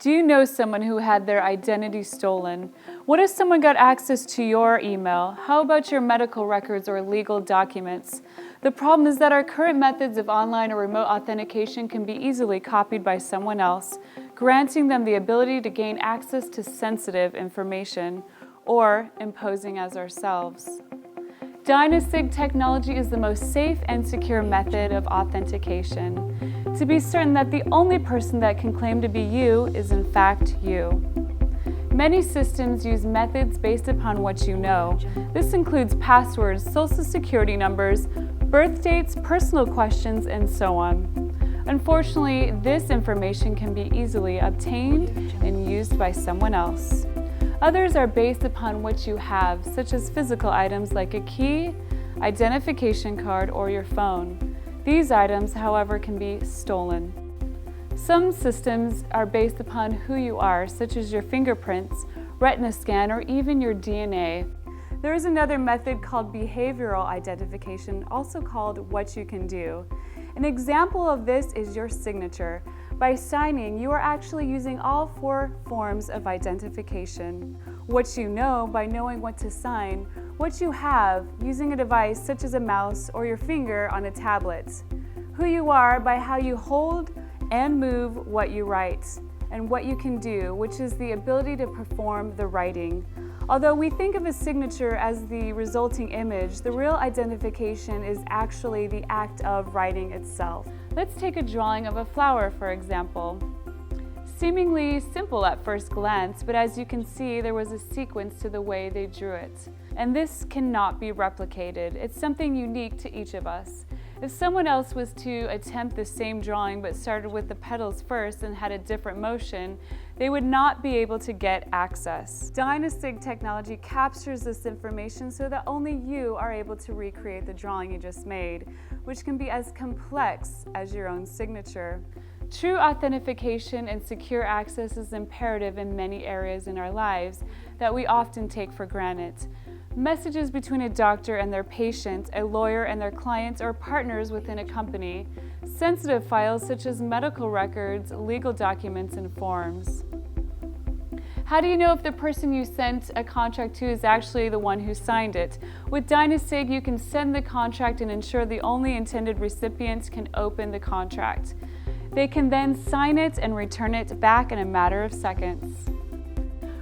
Do you know someone who had their identity stolen? What if someone got access to your email? How about your medical records or legal documents? The problem is that our current methods of online or remote authentication can be easily copied by someone else, granting them the ability to gain access to sensitive information, or imposing as ourselves. DynaSig technology is the most safe and secure method of authentication, to be certain that the only person that can claim to be you is in fact you. Many systems use methods based upon what you know. This includes passwords, social security numbers, birth dates, personal questions, and so on. Unfortunately, this information can be easily obtained and used by someone else. Others are based upon what you have, such as physical items like a key, identification card, or your phone. These items, however, can be stolen. Some systems are based upon who you are, such as your fingerprints, retina scan, or even your DNA. There is another method called behavioral identification, also called what you can do. An example of this is your signature. By signing, you are actually using all 4 forms of identification. What you know by knowing what to sign, what you have using a device such as a mouse or your finger on a tablet. Who you are by how you hold and move what you write, and what you can do, which is the ability to perform the writing. Although we think of a signature as the resulting image, the real identification is actually the act of writing itself. Let's take a drawing of a flower, for example. Seemingly simple at first glance, but as you can see, there was a sequence to the way they drew it. And this cannot be replicated. It's something unique to each of us. If someone else was to attempt the same drawing but started with the petals first and had a different motion, they would not be able to get access. DynaSig technology captures this information so that only you are able to recreate the drawing you just made, which can be as complex as your own signature. True authentication and secure access is imperative in many areas in our lives that we often take for granted. Messages between a doctor and their patient, a lawyer and their clients, or partners within a company. Sensitive files such as medical records, legal documents, and forms. How do you know if the person you sent a contract to is actually the one who signed it? With DynaSig, you can send the contract and ensure the only intended recipients can open the contract. They can then sign it and return it back in a matter of seconds.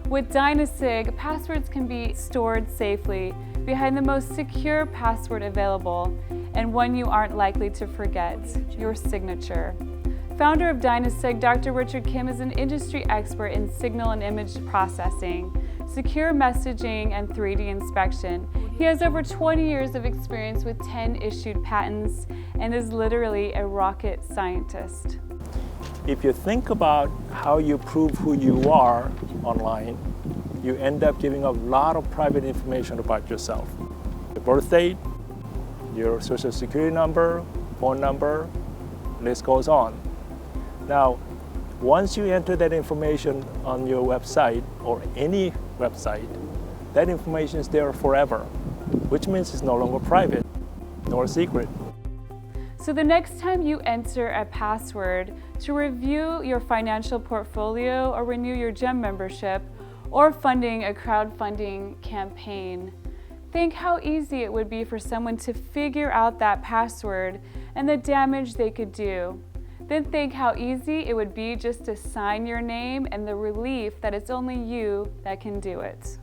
With DynaSig, passwords can be stored safely behind the most secure password available and one you aren't likely to forget, your signature. Founder of DynaSig, Dr. Richard Kim is an industry expert in signal and image processing, secure messaging, and 3D inspection. He has over 20 years of experience with 10 issued patents and is literally a rocket scientist. If you think about how you prove who you are online, you end up giving a lot of private information about yourself. Your birth date, your social security number, phone number, list goes on. Now, once you enter that information on your website or any website, that information is there forever, which means it's no longer private nor secret. So the next time you enter a password to review your financial portfolio or renew your gym membership or funding a crowdfunding campaign, think how easy it would be for someone to figure out that password and the damage they could do. Then think how easy it would be just to sign your name and the relief that it's only you that can do it.